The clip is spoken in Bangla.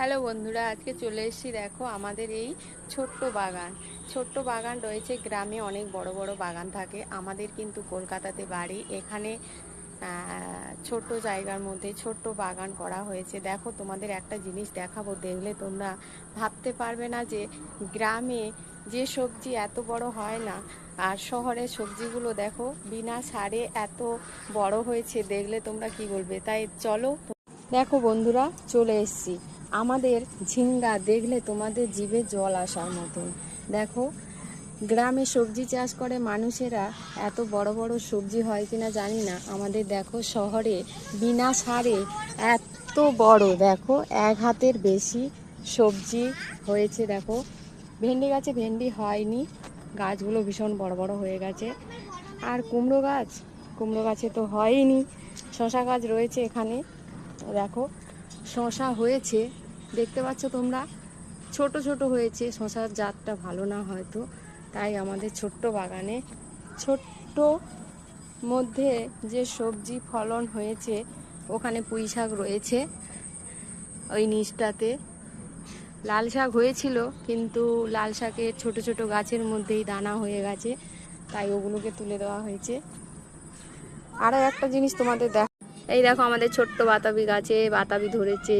হ্যালো বন্ধুরা, আজকে চলে এসেছি। দেখো আমাদের এই ছোট্ট বাগান রয়েছে। গ্রামে অনেক বড় বড় বাগান থাকে, আমাদের কিন্তু কলকাতাতে বাড়ি। এখানে ছোট্ট জায়গার মধ্যে ছোট্ট বাগান করা হয়েছে। দেখো তোমাদের একটা জিনিস দেখাবো, দেখলে তোমরা ভাবতে পারবে না যে গ্রামে যে সবজি এত বড় হয় না, আর শহরের সবজিগুলো দেখো বিনা সারে এত বড় হয়েছে। দেখলে তোমরা কি বলবে? তাই চলো, দেখো বন্ধুরা, চলে এসেছি। আমাদের ঝিঙ্গা দেখলে তোমাদের জিভে জল আসার মতন। দেখো, গ্রামে সবজি চাষ করে মানুষেরা, এত বড় বড় সবজি হয় কিনা জানি না। আমাদের দেখো শহরে বিনা সারে এত বড়, দেখো এক হাতের বেশি সবজি হয়েছে। দেখো ভেন্ডি গাছে ভেন্ডি হয়নি, গাছগুলো ভীষণ বড় বড় হয়ে গেছে। আর কুমড়ো গাছে তো হয়নি। শশা গাছ রয়েছে এখানে, দেখো শশা হয়েছে, দেখতে পাচ্ছ তোমরা, ছোট ছোট হয়েছে। শশার জাতটা ভালো না হয়তো, তাই আমাদের ছোট্ট বাগানে ছোট্ট মধ্যে যে সবজি ফলন হয়েছে, ওখানে পুঁই শাক রয়েছে। ওই নিচটাতে লাল শাক হয়েছিল, কিন্তু লাল শাকের ছোট ছোট গাছের মধ্যেই দানা হয়ে গেছে, তাই ওগুলোকে তুলে দেওয়া হয়েছে। আরও একটা জিনিস তোমাদের এই দেখো আমাদের ছোট্ট বাতাবি গাছে বাতাবি ধরেছে।